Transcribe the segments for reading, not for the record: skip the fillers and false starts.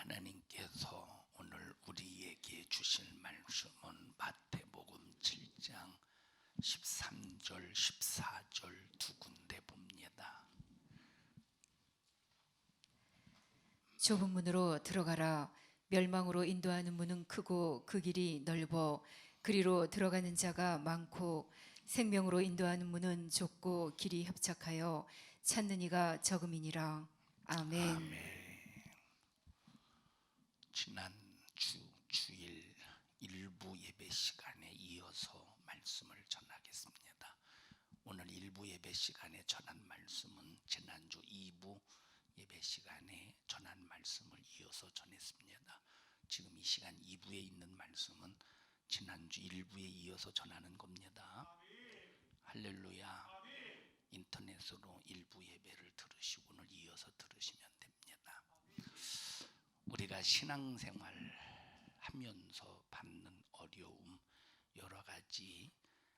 하나님께서 오늘 우리에게 주실 말씀은 마태복음 7장 13절, 14절 두 군데 봅니다. 좁은 문으로 들어가라. 멸망으로 인도하는 문은 크고 그 길이 넓어 그리로 들어가는 자가 많고 생명으로 인도하는 문은 좁고 길이 협착하여 찾는 이가 적음이니라. 아멘. 아멘. 지난 주일 일부 예배 시간에 이어서 말씀을 전하겠습니다. 오늘 일부 예배 시간에 전한 말씀은 지난주 2부 예배 시간에 전한 말씀을 이어서 전했습니다. 지금 이 시간 2부에 있는 말씀은 지난주 1부에 이어서 전하는 겁니다. 할렐루야. 인터넷으로 일부 예배를 들으시고 오늘 이어서 들으시면 됩니다. 우리가 신앙생활 하면서 받는 어려움, 여러 가지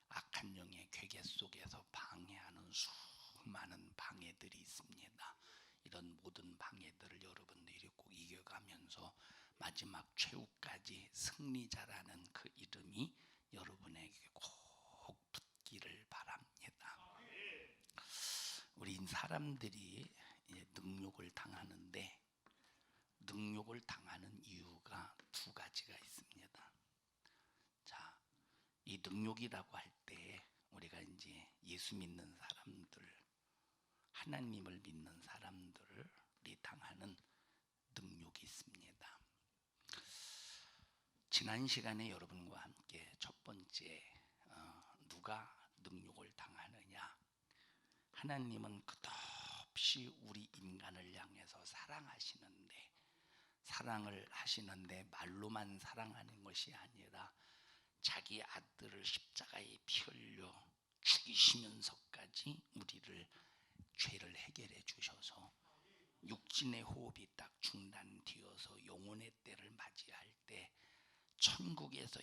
악한 영의 괴계 속에서 방해하는 수많은 방해들이 있습니다. 이런 모든 방해들을 여러분들이 꼭 이겨가면서 마지막 최후까지 승리자라는 그 이름이 여러분에게 꼭 붙기를 바랍니다. 우리 사람들이 능욕을 당하는데 능욕을 당하는 이유가 두 가지가 있습니다. 자, 이 능욕이라고 할 때 우리가 이제 예수 믿는 사람들, 하나님을 믿는 사람들이 당하는 능욕이 있습니다. 지난 시간에 여러분과 함께 첫 번째 누가 능욕을 당하느냐? 하나님은 끝없이 우리 인간을 향해서 사랑을 하시는데 말로만 사랑하는 것이 아니라 자기 아들을 십자가에 피 흘려 죽이시면서까지 우리를 죄를 해결해 주셔서 육신의 호흡이 딱 중단되어서 영혼의 때를 맞이할 때 천국에서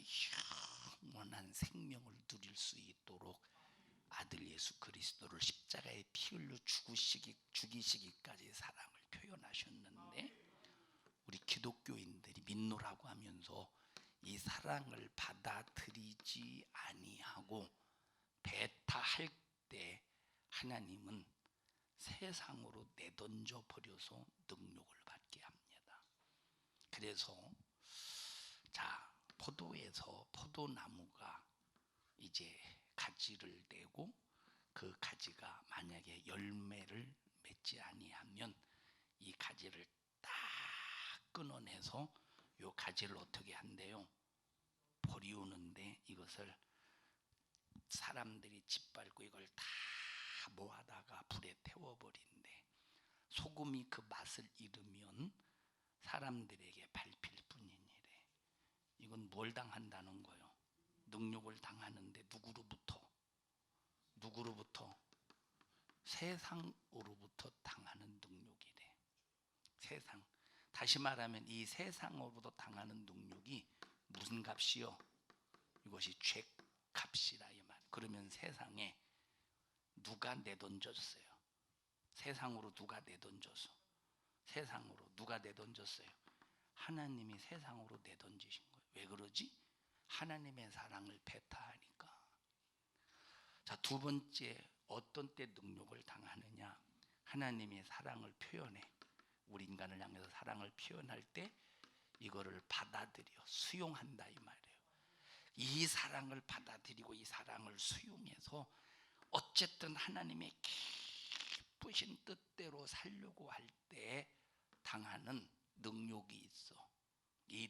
영원한 생명을 누릴 수 있도록 아들 예수 그리스도를 십자가에 피 흘려 죽이시기까지 사랑을 표현하셨는데 우리 기독교인들이 믿노라고 하면서 이 사랑을 받아들이지 아니하고 배타할 때 하나님은 세상으로 내던져 버려서 능욕을 받게 합니다. 그래서 포도에서 포도나무가 이제 가지를 내고 그 가지가 만약에 열매를 맺지 아니하면 이 가지를 딱 끊어내서 요 가지를 어떻게 한대요? 버리우는데 이것을 사람들이 짓밟고 이걸 다 모아다가 불에 태워버린대. 소금이 그 맛을 잃으면 사람들에게 밟힐 뿐이니래. 이건 뭘 당한다는 거예요? 능욕을 당하는데 누구로부터? 세상으로부터 당하는 능욕이래. 세상. 다시 말하면 이 세상으로부터 당하는 능욕이 무슨 값이요? 이것이 죄값이라 이 말. 그러면 세상에 누가 내던졌어요? 세상으로 누가 내던져서? 세상으로 누가 내던졌어요? 하나님이 세상으로 내던지신 거예요. 왜 그러지? 하나님의 사랑을 배타하니까. 자, 두 번째, 어떤 때 능욕을 당하느냐? 하나님의 사랑을 표현해. 우리 인간을 향해서 사랑을 표현할 때 이거를 받아들여 수용한다 이 말이에요. 이 사랑을 받아들이고 이 사랑을 수용해서 어쨌든 하나님의 기쁘신 뜻대로 살려고 할 때 당하는 능욕이 있어. 이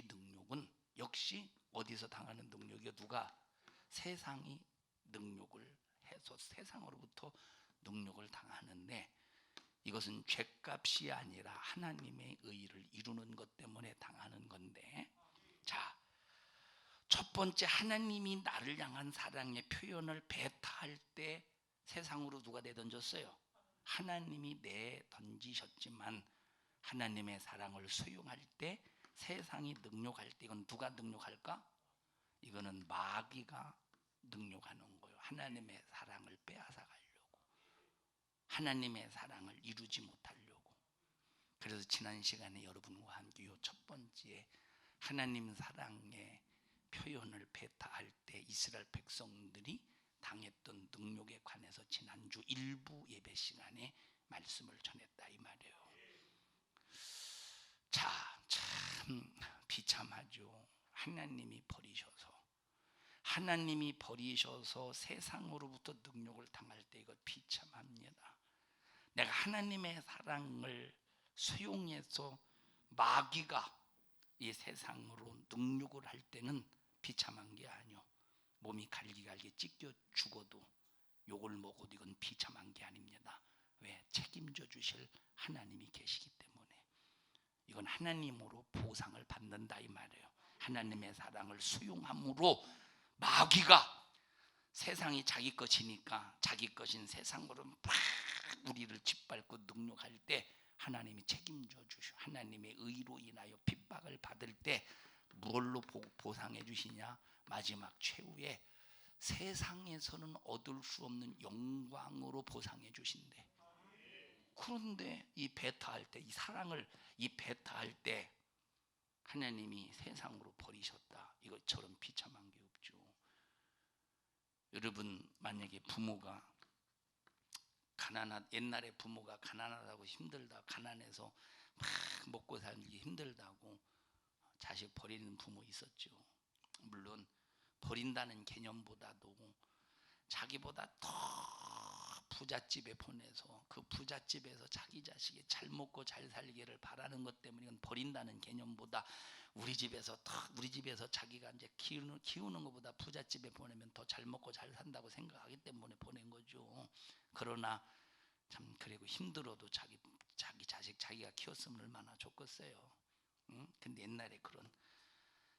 능욕은 역시 어디서 당하는 능력이요? 누가? 세상이 능욕을 해서 세상으로부터 능욕을 당하는데 이것은 죄값이 아니라 하나님의 의를 이루는 것 때문에 당하는 건데, 자, 첫 번째 하나님이 나를 향한 사랑의 표현을 배타할 때 세상으로 누가 내던졌어요? 하나님이 내던지셨지만 하나님의 사랑을 수용할 때 세상이 능욕할 때 이건 누가 능욕할까? 이거는 마귀가 능욕하는 거예요. 하나님의 사랑을 빼앗아 가려고, 하나님의 사랑을 이루지 못하려고. 그래서 지난 시간에 여러분과 함께 요 첫 번째 하나님 사랑의 표현을 배타할 때 이스라엘 백성들이 당했던 능력에 관해서 지난주 일부 예배 시간에 말씀을 전했다 이 말이에요. 자, 참 비참하죠. 하나님이 버리셔서 세상으로부터 능력을 당할 때 이거 비참합니다. 내가 하나님의 사랑을 수용해서 마귀가 이 세상으로 능력을 할 때는 비참한 게 아니요. 몸이 갈기갈기 찢겨 죽어도 욕을 먹어도 이건 비참한 게 아닙니다. 왜? 책임져 주실 하나님이 계시기 때문에. 이건 하나님으로 보상을 받는다 이 말이에요. 하나님의 사랑을 수용함으로 마귀가 세상이 자기 것이니까 자기 것인 세상으로 막 우리를 짓밟고 능욕할 때 하나님이 책임져 주시오. 하나님의 의로 인하여 핍박을 받을 때 무엇로 보상해 주시냐? 마지막 최후에 세상에서는 얻을 수 없는 영광으로 보상해 주신대. 그런데 이 배타할 때, 이 사랑을 이 배타할 때 하나님이 세상으로 버리셨다. 이것처럼 비참한 게 없죠. 여러분 만약에 부모가 옛날에 부모가 가난하다고 힘들다, 가난해서 막 먹고 살기 힘들다고 자식 버리는 부모 있었죠. 물론 버린다는 개념보다도 자기보다 더 부잣집에 보내서 그 부잣집에서 자기 자식이 잘 먹고 잘 살기를 바라는 것 때문에 이건 버린다는 개념보다 우리 집에서 자기가 이제 키우는 것보다 부잣집에 보내면 더 잘 먹고 잘 산다고 생각하기 때문에 보낸 거죠. 그러나 참 그리고 힘들어도 자기 자식 자기가 키웠으면 얼마나 좋겠어요. 응? 근데 옛날에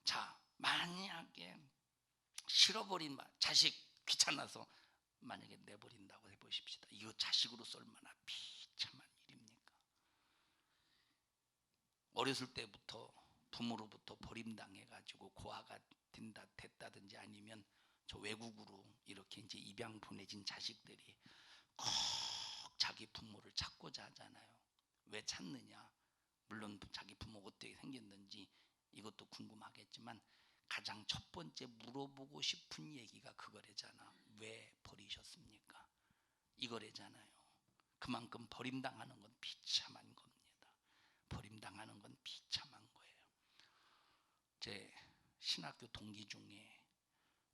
자 만약에 실어버린 자식 귀찮아서 만약에 내버린다고 해보십시다. 이거 자식으로서 얼마나 비참한 일입니까? 어렸을 때부터 부모로부터 버림당해가지고 고아가 됐다든지 아니면 저 외국으로 이렇게 이제 입양 보내진 자식들이 꼭 자기 부모를 찾고자 하잖아요. 왜 찾느냐? 물론 자기 부모가 어떻게 생겼는지 이것도 궁금하겠지만 가장 첫 번째 물어보고 싶은 얘기가 그거래잖아. 왜 버리셨습니까? 이거래잖아요. 그만큼 버림당하는 건 비참한 겁니다. 버림당하는 건 비참한 거예요. 제 신학교 동기 중에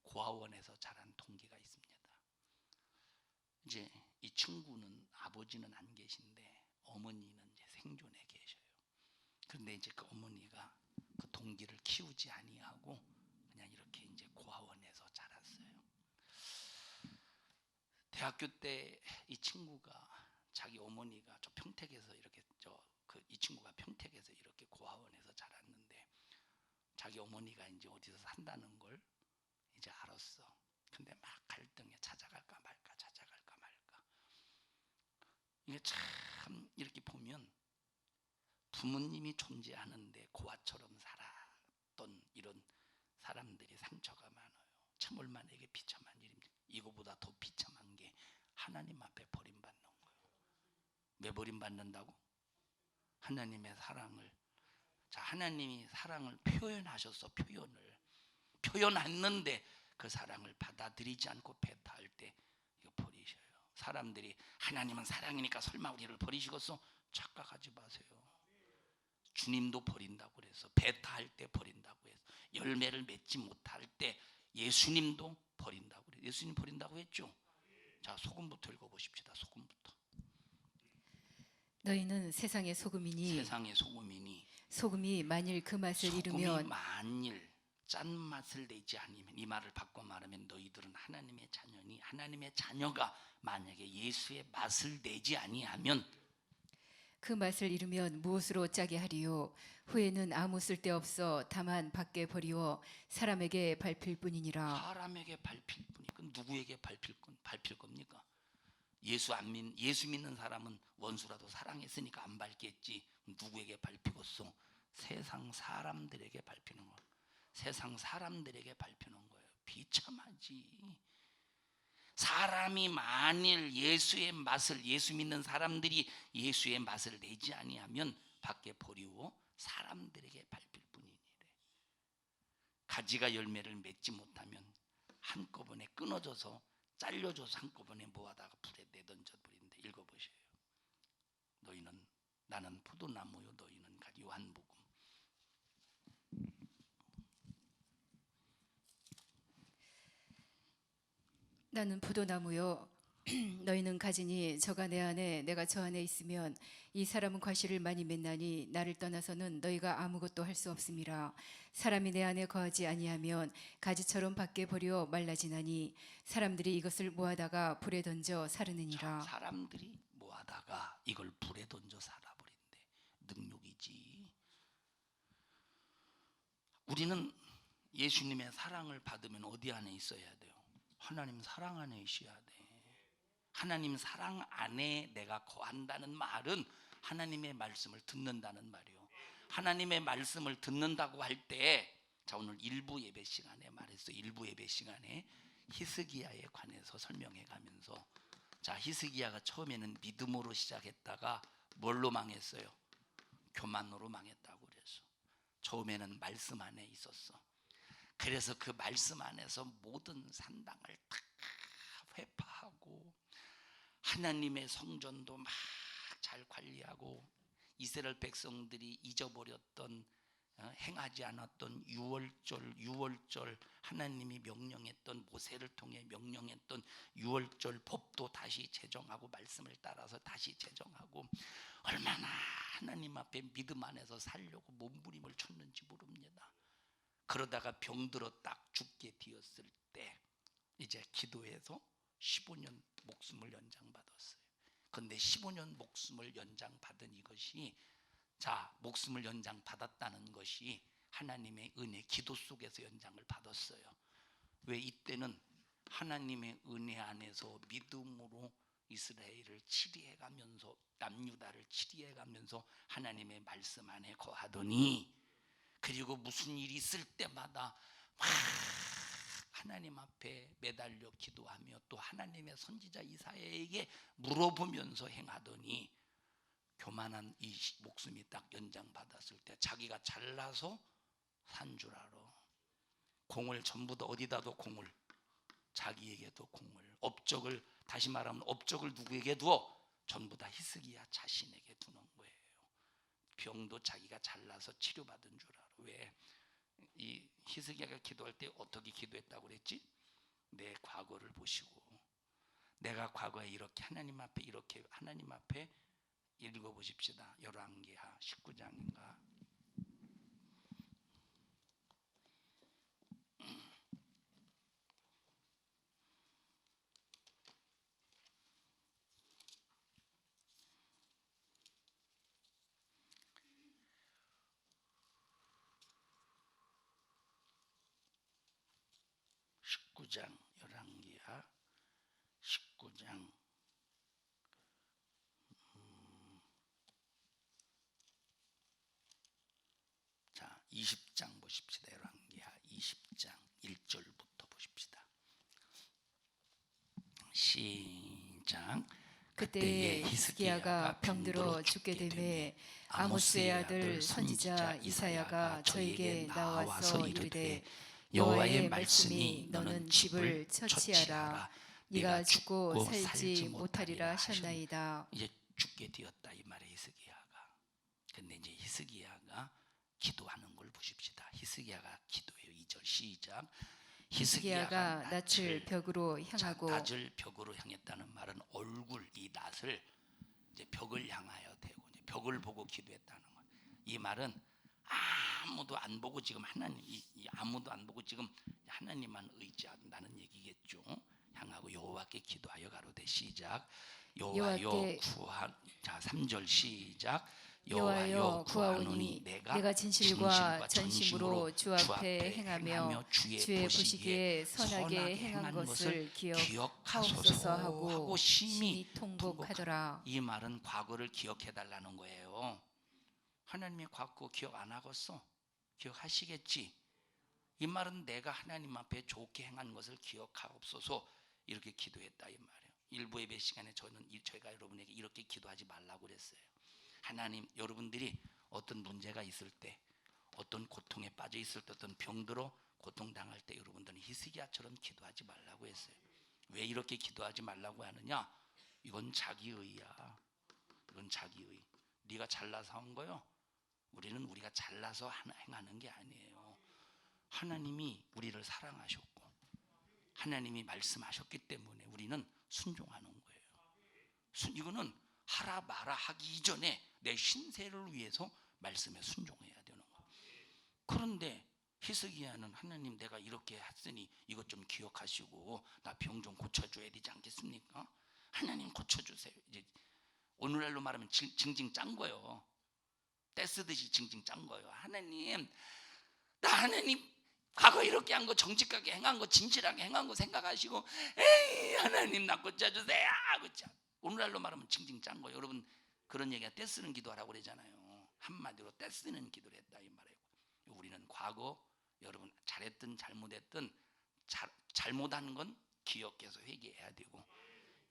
고아원에서 자란 동기가 있습니다. 이제 이 친구는 아버지는 안 계신데 어머니는 이제 생존해 계셔요. 그런데 이제 그 어머니가 그 동기를 키우지 아니하고 그냥 이렇게 이제 고아원에서 자랐어요. 대학교 때 이 친구가 자기 어머니가 저 평택에서 이렇게 이 친구가 평택에서 이렇게 고아원에서 자랐는데 자기 어머니가 이제 어디서 산다는 걸 이제 알았어. 근데 막 갈등에 찾아갈까 말까. 이게 참 이렇게 보면 부모님이 존재하는데 고아처럼 살았던 이런 사람들이 상처가 많아요. 참 얼마나 이게 비참한 일입니까? 이거보다 더 비참한 게 하나님 앞에 버림받는 거예요. 왜 버림받는다고? 하나님의 사랑을. 자, 하나님이 사랑을 표현하셔서 표현했는데 그 사랑을 받아들이지 않고 배타할 때 이거 버리셔요. 사람들이 하나님은 사랑이니까 설마 우리를 버리시겠어? 착각하지 마세요. 주님도 버린다고 그래서 배타할 때 버린다고 해서 열매를 맺지 못할 때 예수님도 버린다고 그래요. 예수님 버린다고 했죠. 자, 소금부터 읽어보십시다. 소금부터. 너희는 세상의 소금이니 세상의 소금이니 소금이 만일 그 맛을 소금이 잃으면 만일 짠맛을 내지 않으면, 이 말을 바꿔 말하면 너희들은 하나님의 자녀니 하나님의 자녀가 만약에 예수의 맛을 내지 아니하면 그 맛을 잃으면 무엇으로 짜게 하리요? 후에는 아무 쓸데없어 다만 밖에 버리워 사람에게 밟힐 뿐이니라. 사람에게 밟힐 뿐이. 그럼 누구에게 밟힐 겁니까? 예수 믿는 사람은 원수라도 사랑했으니까 안 밟겠지. 누구에게 밟히겠어? 세상 사람들에게 밟히는 거야. 세상 사람들에게 밟히는 거예요. 비참하지. 사람이 만일 예수 믿는 사람들이 예수의 맛을 내지 아니하면 밖에 버리고 사람들에게 밟힐 뿐이니래. 가지가 열매를 맺지 못하면 한꺼번에 끊어져서 잘려져서 한꺼번에 모아다가 불에 내던져 버린다. 읽어보세요. 너희는 나는 포도나무요 너희는 가지. 요한복음. 나는 포도나무요 너희는 가지니 저가 내 안에 내가 저 안에 있으면 이 사람은 과실을 많이 맺나니 나를 떠나서는 너희가 아무것도 할 수 없음이라. 사람이 내 안에 거하지 아니하면 가지처럼 밖에 버려 말라지나니 사람들이 이것을 모아다가 불에 던져 사르느니라. 사람들이 모아다가 이걸 불에 던져 살아버린대. 능욕이지. 우리는 예수님의 사랑을 받으면 어디 안에 있어야 돼요? 하나님 사랑 안에 있어야 돼. 하나님 사랑 안에 내가 거한다는 말은 하나님의 말씀을 듣는다는 말이요. 하나님의 말씀을 듣는다고 할 때, 자 오늘 일부 예배 시간에 말했어요. 일부 예배 시간에 히스기야에 관해서 설명해 가면서, 자 히스기야가 처음에는 믿음으로 시작했다가 뭘로 망했어요? 교만으로 망했다고 그랬어. 처음에는 말씀 안에 있었어. 그래서 그 말씀 안에서 모든 산당을 다 회파하고 하나님의 성전도 막 잘 관리하고 이스라엘 백성들이 잊어버렸던 행하지 않았던 유월절 하나님이 명령했던 모세를 통해 명령했던 유월절 법도 다시 제정하고 말씀을 따라서 다시 제정하고 얼마나 하나님 앞에 믿음 안에서 살려고 몸부림을 쳤는지 모릅니다. 그러다가 병들어 딱 죽게 되었을 때 이제 기도해서 15년 목숨을 연장받았어요. 그런데 15년 목숨을 연장받은 이것이, 자 목숨을 연장받았다는 것이 하나님의 은혜, 기도 속에서 연장을 받았어요. 왜? 이때는 하나님의 은혜 안에서 믿음으로 이스라엘을 치리해가면서 남유다를 치리해가면서 하나님의 말씀 안에 거하더니, 그리고 무슨 일이 있을 때마다 막 하나님 앞에 매달려 기도하며 또 하나님의 선지자 이사야에게 물어보면서 행하더니 교만한 이 목숨이 딱 연장받았을 때 자기가 잘나서 산 줄 알아. 공을 전부 다 어디다 둬? 공을 자기에게도 공을, 업적을, 다시 말하면 업적을 누구에게 두어? 전부 다 히스기야 자신에게 두는 거예요. 병도 자기가 잘나서 치료받은 줄 알아. 왜? 이 히스기야가 기도할 때 어떻게 기도했다고 그랬지? 내 과거를 보시고, 내가 과거에 이렇게 하나님 앞에 이렇게 하나님 앞에 읽어보십시다. 열왕기하 19장인가. 열왕기하 19장 자 20장 보십시다. 열왕기하 20장 1절부터 보십시다. 시작. 그때에 히스기야가 병들어 죽게 되매 아모스의 아들 선지자 이사야가 저에게 나와서 이르되 여호와의 말씀이 너는 집을 처치하라. 네가 죽고 살지 못하리라 하셨나이다. 이제 죽게 되었다 이 말에 히스기야가. 근데 이제 히스기야가 기도하는 걸 보십시다. 히스기야가 기도해요. 2절 시작. 히스기야가 낯을 벽으로 향하고, 낯을 벽으로 향했다는 말은 얼굴, 이 낯을 이제 벽을 향하여 대고 이제 벽을 보고 기도했다는 거예요. 이 말은 아무도 안 보고 지금 하나님, 아무도 안 보고 지금 하나님만 의지한다는 얘기겠죠. 향하고 여호와께 기도하여 가로되 시작. 여호와여 구하. 자 3절 시작. 여호와여 구하노니 내가 진실과 전심으로 주 앞에 행하며 주의 보시기에 선하게 행한 것을 기억하소서 하고 심히 통곡하더라. 이 말은 과거를 기억해 달라는 거예요. 하나님의 과거 기억 안 하겠어? 기억하시겠지? 이 말은 내가 하나님 앞에 좋게 행한 것을 기억하옵소서, 이렇게 기도했다 이 말이에요. 일부 예배 시간에 저희가 여러분에게 이렇게 기도하지 말라고 그랬어요. 하나님, 여러분들이 어떤 문제가 있을 때, 어떤 고통에 빠져 있을 때, 어떤 병들어 고통당할 때 여러분들은 히스기야처럼 기도하지 말라고 했어요. 왜 이렇게 기도하지 말라고 하느냐? 이건 자기의야. 이건 자기의. 네가 잘나서 한 거요. 우리는 우리가 잘나서 행하는 게 아니에요. 하나님이 우리를 사랑하셨고 하나님이 말씀하셨기 때문에 우리는 순종하는 거예요. 이거는 하라 마라 하기 이전에 내 신세를 위해서 말씀에 순종해야 되는 거예요. 그런데 히스기야는 하나님, 내가 이렇게 했으니 이것 좀 기억하시고 나 병 좀 고쳐줘야 되지 않겠습니까? 하나님 고쳐주세요. 이제 오늘날로 말하면 징징 짠 거예요. 떼쓰듯이 징징 짠 거예요. 하나님, 나 하나님 과거 이렇게 한 거, 정직하게 행한 거, 진실하게 행한 거 생각하시고, 에이 하나님 나 고쳐주세요. 그렇죠? 오늘날로 말하면 징징 짠 거예요. 여러분, 그런 얘기가 떼쓰는 기도하라고 그러잖아요. 한마디로 떼쓰는 기도를 했다 이 말이에요. 우리는 과거 여러분 잘했든 잘못했든 잘못한 건 기억해서 회개해야 되고,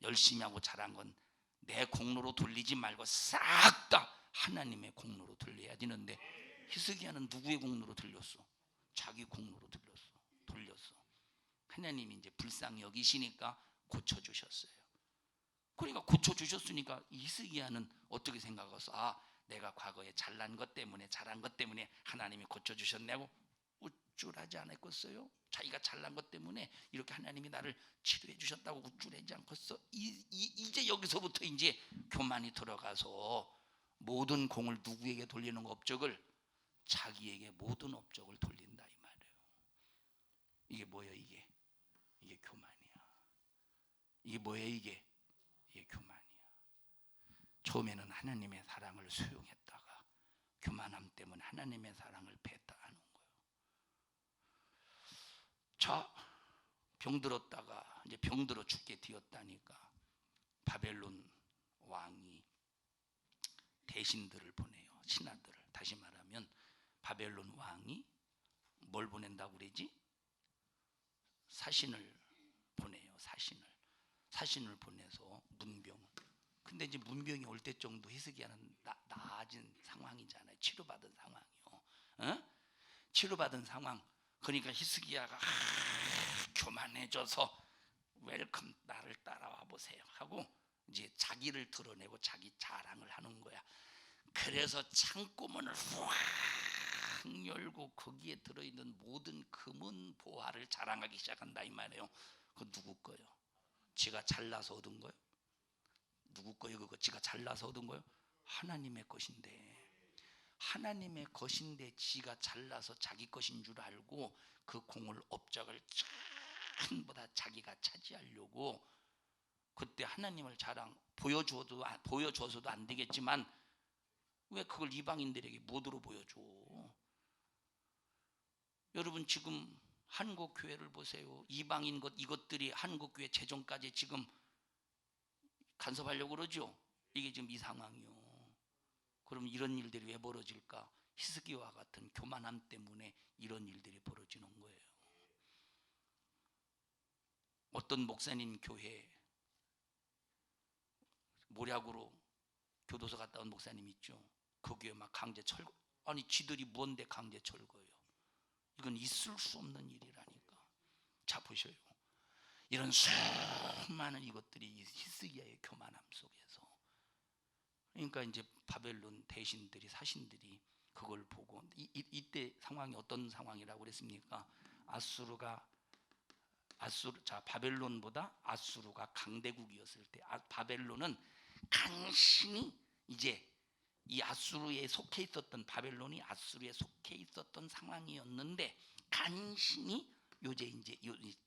열심히 하고 잘한 건 내 공로로 돌리지 말고 싹 다 하나님의 공로로 돌려야 되는데, 히스기야는 누구의 공로로 돌렸어? 자기 공로로 돌렸어. 하나님이 이제 불쌍히 여기시니까 고쳐주셨어요. 그러니까 고쳐주셨으니까 히스기야는 어떻게 생각했어? 아, 내가 과거에 잘난 것 때문에, 잘한 것 때문에 하나님이 고쳐주셨냐고 우쭐하지 않았겠어요? 자기가 잘난 것 때문에 이렇게 하나님이 나를 치료해 주셨다고 우쭐하지 않겠어? 이제 여기서부터 이제 교만이 들어가서 모든 공을 누구에게 돌리는 거, 업적을 자기에게 모든 업적을 돌린다 이 말이에요. 이게 뭐예요? 이게 교만이야. 이게 뭐예요? 이게 교만이야. 처음에는 하나님의 사랑을 수용했다가 교만함 때문에 하나님의 사랑을 배타하는 거예요. 자, 병들었다가 이제 병들어 죽게 되었다니까 바벨론 왕이 대신들을 보내요. 신하들을. 다시 말하면 바벨론 왕이 뭘 보낸다고 그러지? 사신을 보내요. 사신을 보내서 문병. 근데 이제 문병이 올 때 정도 히스기야는 나아진 상황이잖아요. 치료받은 상황이요. 치료받은 상황. 그러니까 히스기야가 교만해져서 웰컴, 나를 따라와 보세요 하고 이제 자기를 드러내고 자기 자랑을 하는 거야. 그래서 창고문을 확 열고 거기에 들어있는 모든 금은 보화를 자랑하기 시작한다 이 말이에요. 그거 누구 거예요? 지가 잘나서 얻은 거예요? 누구 거예요? 그거 지가 잘나서 얻은 거예요? 하나님의 것인데, 하나님의 것인데 지가 잘나서 자기 것인 줄 알고 그 공을, 업적을 전부 다 자기가 차지하려고, 그때 하나님을 자랑 보여줘서도 안 되겠지만 왜 그걸 이방인들에게 모두로 보여줘? 여러분 지금 한국 교회를 보세요. 이방인 것 이것들이 한국 교회 재정까지 지금 간섭하려고 그러죠. 이게 지금 이 상황이요. 그럼 이런 일들이 왜 벌어질까? 히스기야와 같은 교만함 때문에 이런 일들이 벌어지는 거예요. 어떤 목사님 교회 모략으로 교도소 갔다 온 목사님 있죠. 그 교회 막 강제 철거. 아니 지들이 뭔데 강제 철거예요? 이건 있을 수 없는 일이라니까. 자 보셔요. 이런 수많은 이것들이 히스기야의 교만함 속에서, 그러니까 이제 바벨론 대신들이, 사신들이 그걸 보고 이때 상황이 어떤 상황이라고 그랬습니까? 바벨론보다 아수르가 강대국이었을 때, 바벨론은 간신히 이제 이 아수르에 속해 있었던, 바벨론이 아수르에 속해 있었던 상황이었는데 간신히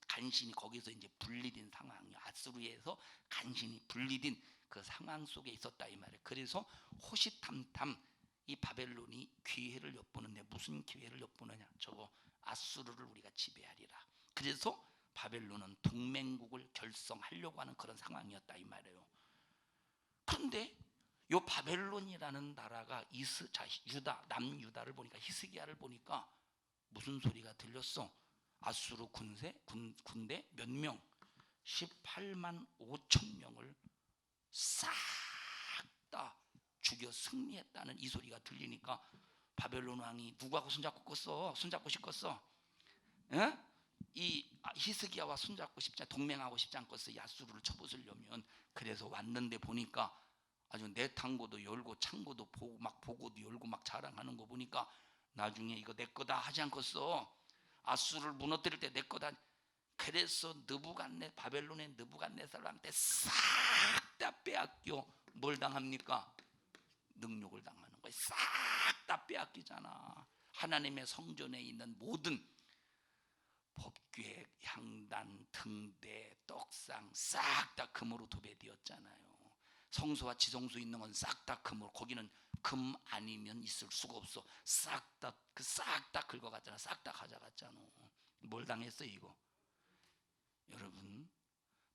간신히 거기서 이제 분리된 상황이요. 아수르에서 간신히 분리된 그 상황 속에 있었다 이 말이에요. 그래서 호시탐탐 이 바벨론이 기회를 엿보는데, 무슨 기회를 엿보느냐? 저거 아수르를 우리가 지배하리라. 그래서 바벨론은 동맹국을 결성하려고 하는 그런 상황이었다 이 말이에요. 그런데 요 바벨론이라는 나라가 남유다를 보니까, 히스기야를 보니까 무슨 소리가 들렸어? 아수르 군대 몇 명? 18만 5천 명을 싹 다 죽여 승리했다는 이 소리가 들리니까 바벨론 왕이 누구하고 손잡고 싶겠어? 예? 이 히스기야와 손잡고 싶지, 동맹하고 싶지 않겠어. 야수를 쳐부수려면. 그래서 왔는데 보니까 아주 내탕고도 열고 창고도 보고 막 보고도 열고 막 자랑하는 거 보니까 나중에 이거 내 거다 하지 않겠어. 아수를 무너뜨릴 때 내 거다. 그래서 바벨론의 느부갓네살한테 싹 다 빼앗겨. 뭘 당합니까? 능욕을 당하는 거예요. 싹 다 빼앗기잖아. 하나님의 성전에 있는 모든 법궤, 향단, 등대, 떡상 싹 다 금으로 도배되었잖아요. 성소와 지성소 있는 건 싹 다 금으로, 거기는 금 아니면 있을 수가 없어. 싹 다 긁어갔잖아. 싹 다 가져갔잖아. 뭘 당했어 이거? 여러분,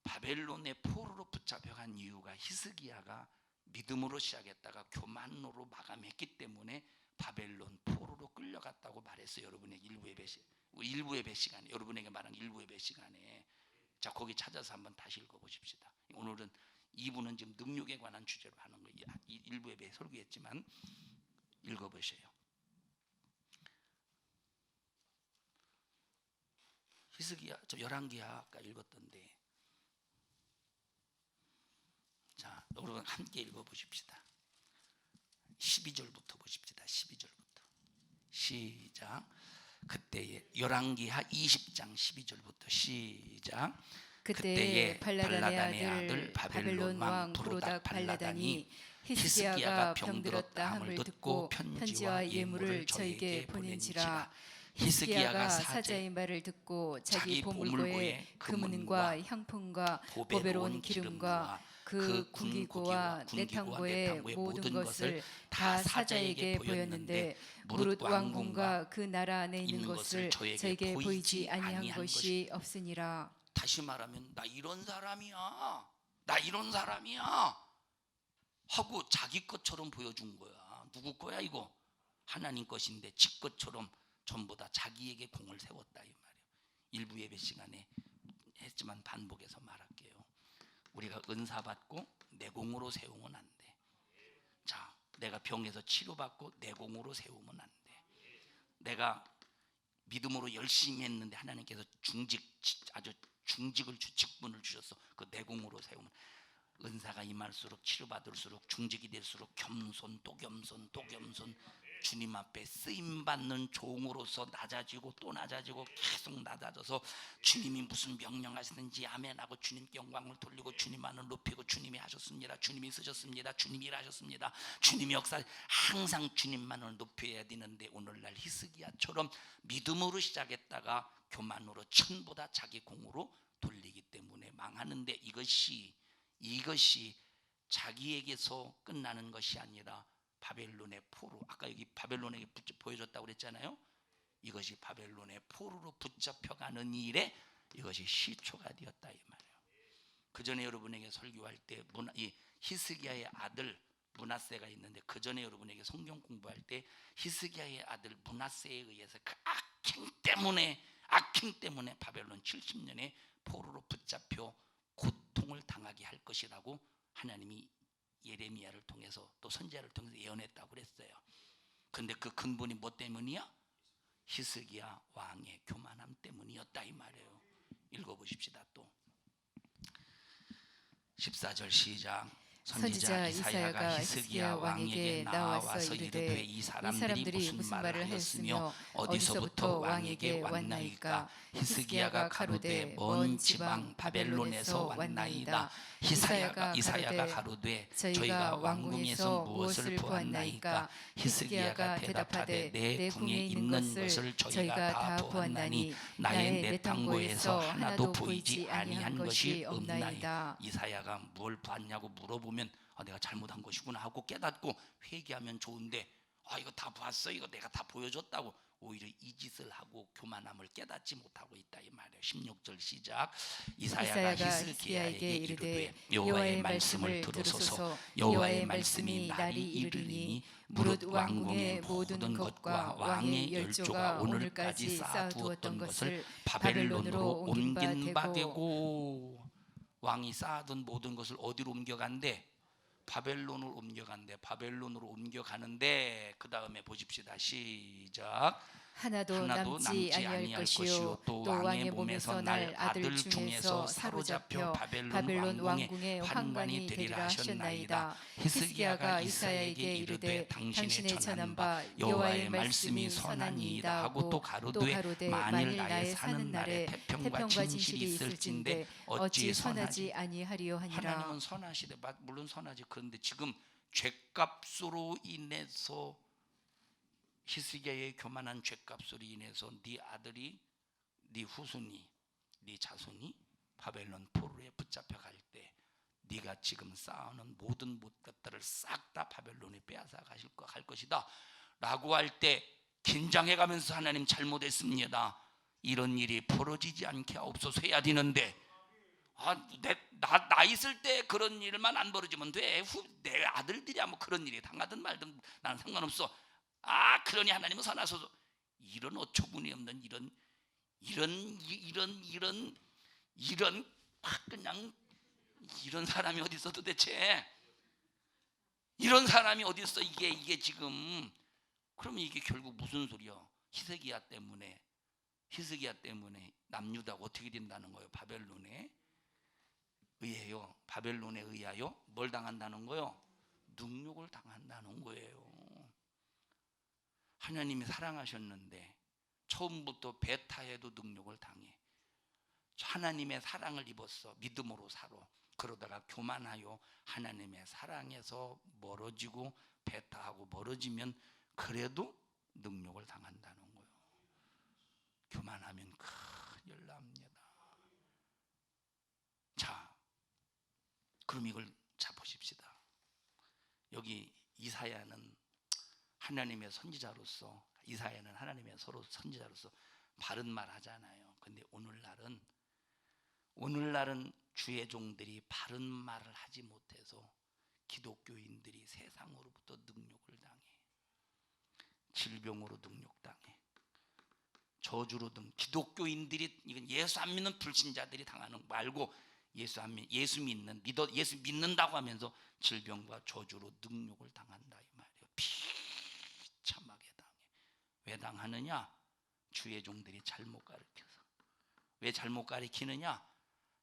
바벨론의 포로로 붙잡혀간 이유가 히스기야가 믿음으로 시작했다가 교만으로 마감했기 때문에 바벨론 포로로 끌려갔다고 말했어요. 여러분에게 일부 예배 시간에, 여러분에게 말한 일부 예배 시간에. 자, 거기 찾아서 한번 다시 읽어보십시다. 오늘은 2부는 지금 능력에 관한 주제로 하는 거예요. 일부 예배 설교했지만 읽어보세요. 히스기야, 저 열왕기야 아까 읽었던데. 자, 여러분 함께 읽어보십시다. 12절부터 보십시다. 12절부터 시작. 그때에 열왕기하 20장 12절부터 시작. 그때에 발라단의 아들 바벨론 왕 브로닥 발라단이 히스기야가 병들었다 함을 듣고 편지와 예물을 저에게 보낸지라. 히스기야가 사자의 말을 듣고 자기 보물고에 금은과 향품과 보배로운 기름과 그 군기고와 내탕고의 모든 것을 다 사자에게 보였는데 무릇 왕궁과 그 나라 안에 있는 것을 저에게 보이지 아니한 것이 없으니라. 다시 말하면 나 이런 사람이야 하고 자기 것처럼 보여준 거야. 누구 거야 이거? 하나님 것인데 지 것처럼 전부 다 자기에게 공을 세웠다 이 말이에요. 일부 예배 시간에 했지만 반복해서 말할게요. 우리가 은사 받고 내 공으로 세우면 안 돼. 자, 내가 병에서 치료받고 내 공으로 세우면 안 돼. 내가 믿음으로 열심히 했는데 하나님께서 중직을 직분을 주셨어. 그 내 공으로 세우면, 은사가 임할수록 치료받을수록 중직이 될수록 겸손 또 겸손 주님 앞에 쓰임받는 종으로서 낮아지고 또 낮아지고 계속 낮아져서 주님이 무슨 명령하시는지 아멘하고 주님께 영광을 돌리고 주님만을 높이고 주님이 하셨습니다, 주님이 쓰셨습니다, 주님이 일하셨습니다, 주님이 역사, 항상 주님만을 높여야 되는데 오늘날 히스기야처럼 믿음으로 시작했다가 교만으로 전부 다 자기 공으로 돌리기 때문에 망하는데, 이것이 자기에게서 끝나는 것이 아니라 바벨론의 포로, 아까 여기 바벨론에게 보여줬다고 그랬잖아요. 이것이 바벨론의 포로로 붙잡혀가는 일에 이것이 시초가 되었다 이 말이에요. 그 전에 여러분에게 설교할 때 이 히스기야의 아들 므낫세가 있는데, 그 전에 여러분에게 성경 공부할 때 히스기야의 아들 므낫세에 의해서 그 악행 때문에 바벨론 70년에 포로로 붙잡혀 고통을 당하게 할 것이라고 하나님이 예레미야를 통해서 또 선지자를 통해서 예언했다고 그랬어요. 근데 그 근본이 뭐 때문이야? 히스기야 왕의 교만함 때문이었다 이 말이에요. 읽어보십시다. 또 14절 시작. 선지자 이사야가 히스기야 왕에게 나와서 이르되 이 사람들이 무슨 말을 하였으며 어디서부터 왕에게 왔나이까? 히스기야가 가로되 먼 지방 바벨론에서 왔나이다. 이사야가 가로되 저희가 왕궁에서 무엇을 보았나이까? 히스기야가 대답하되 내 궁에 있는 것을 저희가 다 보았나니 나의 내탕고에서 하나도 보이지 아니한 것이 없나이다. 이사야가 뭘 봤냐고 물어보면 내가 잘못한 것이구나 하고 깨닫고 회개하면 좋은데, 이거 다 봤어, 이거 내가 다 보여줬다고 오히려 이 짓을 하고 교만함을 깨닫지 못하고 있다 이 말이에요. 16절 시작. 이사야가 히스기야에게 이르되 여호와의 말씀을 들으소서. 여호와의 말씀이 날이 이르리니 무릇 왕궁의 모든 것과 왕의 열조가 오늘까지 쌓아두었던 것을 바벨론으로 옮긴 바 되고. 왕이 쌓아둔 모든 것을 어디로 옮겨간대? 바벨론으로 옮겨간대. 바벨론으로 옮겨가는데 그 다음에 보십시다. 시작. 하나도 남지 아니할 것이요 또 왕의 몸에서 날 아들 중에서 사로잡혀 바벨론 왕궁의 환관이 되리라 하셨나이다. 히스기야가 이사야에게 이르되 당신의 전한 바 여호와의 말씀이 선하니이다 하고 또 가로되 만일 나의 사는 날에 태평과 진실이 있을진데 어찌 선하지 아니하리요 하니라. 하나님은 선하시되 물론 선하지. 그런데 지금 죄값으로 인해서 히스기야의 교만한 죄값으로 인해서 네 아들이, 네 후손이, 네 자손이 바벨론 포로에 붙잡혀 갈 때 네가 지금 쌓아놓은 모든 것들을 싹 다 바벨론에 빼앗아 갈 것이다 라고 할 때 긴장해가면서 하나님 잘못했습니다. 이런 일이 벌어지지 않게 하옵소서 해야 되는데 나 있을 때 그런 일만 안 벌어지면 돼. 내 아들들이야 뭐 그런 일이 당하든 말든 나는 상관없어. 그러니 하나님은 선하소서. 이런 어처구니 없는 그냥 이런 사람이 어디 있어 도대체? 이런 사람이 어디 있어? 이게 지금 그러면 이게 결국 무슨 소리야? 히스기야 때문에 남유다가 어떻게 된다는 거예요? 바벨론에 의하여 뭘 당한다는 거예요? 능욕을 당한다는 거예요. 하나님이 사랑하셨는데 처음부터 베타에도 능욕을 당해. 하나님의 사랑을 입었어. 믿음으로 살아. 그러다가 교만하여 하나님의 사랑에서 멀어지고 베타하고 멀어지면 그래도 능욕을 당한다는 거예요. 교만하면 큰일 납니다. 자, 그럼 이걸 보십시다. 여기 이사야는 하나님의 선지자로서, 이사야는 하나님의 서로 선지자로서 바른 말 하잖아요. 근데 오늘날은 주의 종들이 바른 말을 하지 못해서 기독교인들이 세상으로부터 능욕을 당해. 질병으로 능욕당해. 저주로 기독교인들이, 이건 예수 안 믿는 불신자들이 당하는 거 말고 예수 믿는다고 하면서 질병과 저주로 능욕을 당한다 이 말이에요. 비참하게 당해. 왜 당하느냐? 주의 종들이 잘못 가르쳐서. 왜 잘못 가르치느냐?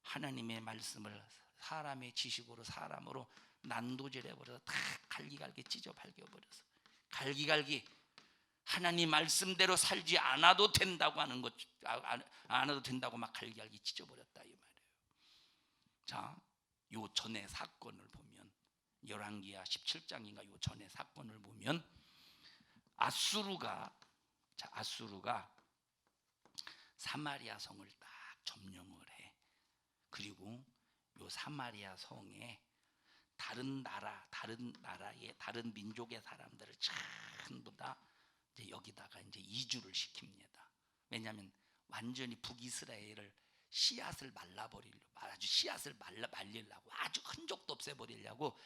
하나님의 말씀을 사람의 지식으로, 사람으로 난도질해버려서 다 갈기갈기 찢어 발겨버려서 갈기갈기 하나님 말씀대로 살지 않아도 된다고 하는 것, 안 해도 된다고 막 갈기갈기 찢어버렸다 이 말이에요. 자, 요 전의 사건을 보면, 열왕기야 17장인가 요 전의 사건을 보면 아수르가 사마리아 성을 딱 점령을 해. 그리고 요 사마리아 성에 다른 나라의 다른 민족의 사람들을 전부 다 이제 여기다가 이제 이주를 시킵니다. 왜냐하면 완전히 북이스라엘을 씨앗을 말리려고 아주 흔적도 없애버리려고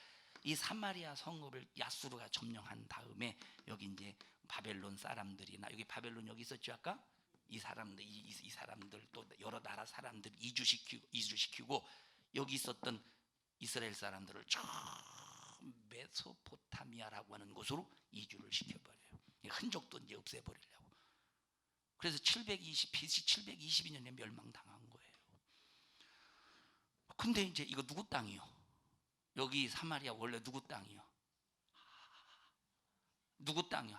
이 사마리아 성읍을 야수르가 점령한 다음에 여기 이제 바벨론 사람들이나, 여기 바벨론 여기 있었죠 아까? 이 사람들 또 여러 나라 사람들 이주시키고 여기 있었던 이스라엘 사람들을 저 메소포타미아라고 하는 곳으로 이주를 시켜버려요. 흔적도 이제 없애버리려고. 그래서 BC 722년에 멸망당한 거예요. 근데 이제 이거 누구 땅이요? 여기 사마리아 원래 누구 땅이요? 누구 땅이요?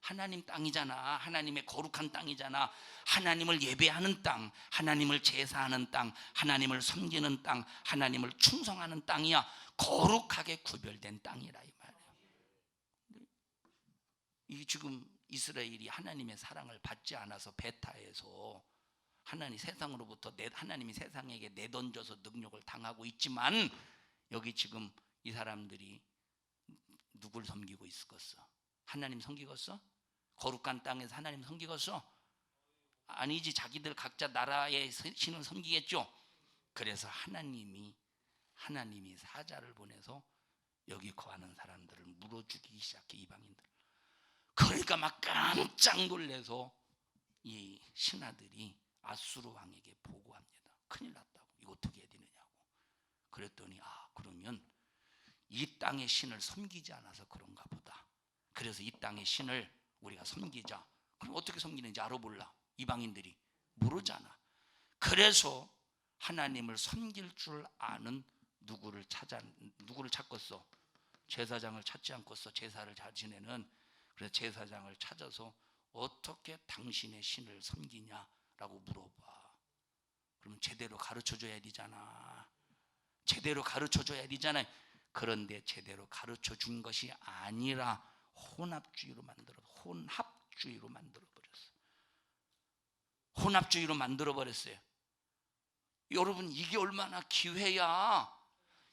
하나님 땅이잖아. 하나님의 거룩한 땅이잖아. 하나님을 예배하는 땅, 하나님을 제사하는 땅, 하나님을 섬기는 땅, 하나님을 충성하는 땅이야. 거룩하게 구별된 땅이라 이 말이에요. 이 지금 이스라엘이 하나님의 사랑을 받지 않아서 베타에서 하나님이 세상에게 내던져서 능욕을 당하고 있지만, 여기 지금 이 사람들이 누굴 섬기고 있었어? 하나님 섬기겠어? 거룩한 땅에서 하나님 섬기겠어? 아니지. 자기들 각자 나라의 신을 섬기겠죠. 그래서 하나님이 사자를 보내서 여기 거하는 사람들을 물어 죽이기 시작해, 이방인들. 그러니까 막 깜짝 놀래서 이 신하들이 아수르 왕에게 보고합니다. 큰일 났다고. 이거 어떻게 해야 되느냐고. 그랬더니 그러면 이 땅의 신을 섬기지 않아서 그런가 보다. 그래서 이 땅의 신을 우리가 섬기자. 그럼 어떻게 섬기는지 알아볼라. 이방인들이 모르잖아. 그래서 하나님을 섬길 줄 아는 누구를 찾겠어? 제사장을 찾지 않고서 제사를 잘 지내는, 그래서 제사장을 찾아서 어떻게 당신의 신을 섬기냐라고 물어봐. 그러면 제대로 가르쳐줘야 되잖아. 제대로 가르쳐줘야 되잖아요. 그런데 제대로 가르쳐준 것이 아니라 혼합주의로 만들어버렸어요. 혼합주의로 만들어버렸어요. 여러분, 이게 얼마나 기회야.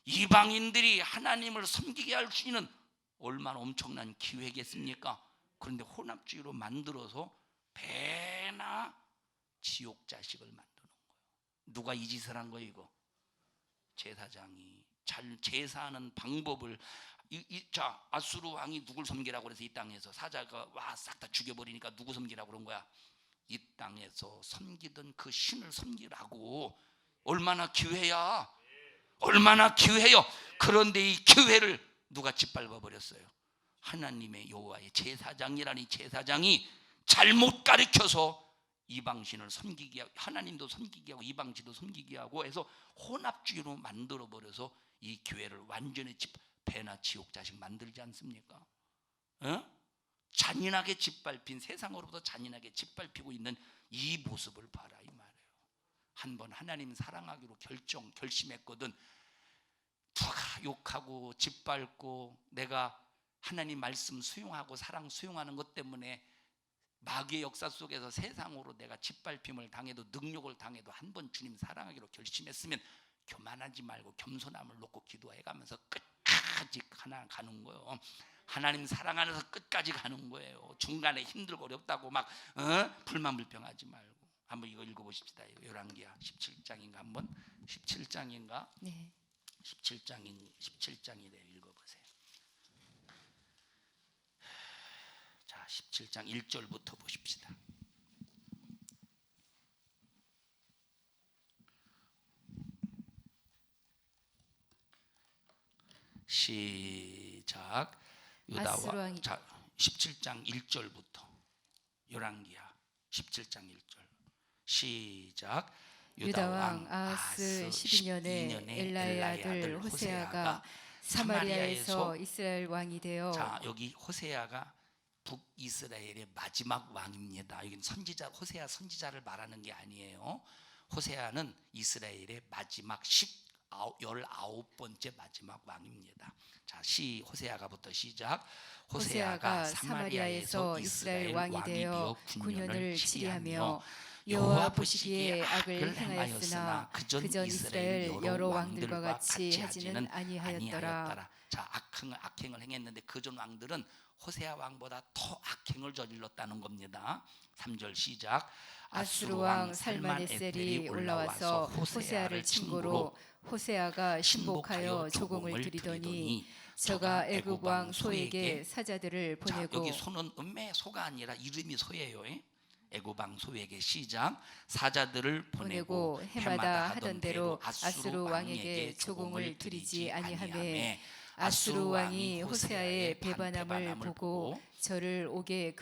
이방인들이 하나님을 섬기게 할 수 있는 얼마나 엄청난 기회겠습니까? 그런데 혼합주의로 만들어서 배나 지옥 자식을 만드는 거예요. 누가 이 짓을 한 거예요? 이거 제사장이. 잘 제사하는 방법을 자, 아수르 왕이 누굴 섬기라고 그래서 이 땅에서 사자가 와 싹 다 죽여버리니까 누구 섬기라고 그런 거야? 이 땅에서 섬기던 그 신을 섬기라고. 얼마나 기회야. 얼마나 기회요. 그런데 이 기회를 누가 짓밟아 버렸어요? 하나님의 여호와의 제사장이라니 제사장이 잘못 가르쳐서 이방신을 섬기게 하고, 하나님도 섬기게 하고 이방신도 섬기게 하고 해서 혼합주의로 만들어 버려서 이 교회를 완전히 배나 지옥 자식 만들지 않습니까? 잔인하게 짓밟힌, 세상으로부터 잔인하게 짓밟히고 있는 이 모습을 봐라 이 말이에요. 한번 하나님 사랑하기로 결심했거든. 누가 욕하고 짓밟고 내가 하나님 말씀 수용하고 사랑 수용하는 것 때문에 마귀의 역사 속에서 세상으로 내가 짓밟힘을 당해도 능욕을 당해도 한번 주님 사랑하기로 결심했으면 교만하지 말고 겸손함을 놓고 기도해가면서 끝까지 가는 거예요. 하나님 사랑하면서 끝까지 가는 거예요. 중간에 힘들고 어렵다고 막 불만 불평하지 말고. 한번 이거 읽어보십시다. 열왕기하 17장인가 한번 17장인가? 네. 17장이래요. 읽어보세요. 자, 17장 1절부터 보십시다. 시작. 유다와 자 17장 1절부터 열왕기하 17장 1절 시작. 유다 왕 아하스 12년에 엘라의 아들 호세아가 사마리아에서 이스라엘 왕이 되어. 자, 여기 호세아가 북이스라엘의 마지막 왕입니다. 여기는 선지자, 호세아 선지자를 말하는 게 아니에요. 호세아는 이스라엘의 마지막 19번째 마지막 왕입니다. 자, 호세아가부터 시작. 호세아가 사마리아에서 이스라엘 왕이 되어 9년을 치리하며 여호와 보시기에 악을 행하였으나 그전 이스라엘 여러 왕들과 같이 하지는 아니하였더라. 자, 악행을 행했는데 그전 왕들은 호세아 왕보다 더 악행을 저질렀다는 겁니다. 3절 시작. 아수르 왕 살만에셀이 올라와서 호세아를 친고로 호세아가 신복하여 조공을 드리더니 저가 애굽 왕 소에게 사자들을 보내고. 자, 여기 소는 음의 소가 아니라 이름이 소예요. 애굽 왕 소에게 시작. 사자들을 보내고 해마다 하던 대로 아수르 왕에게 조공을 드리지 아니하매 아수르 왕이 호세아의 배반함을 보고 저를 옥에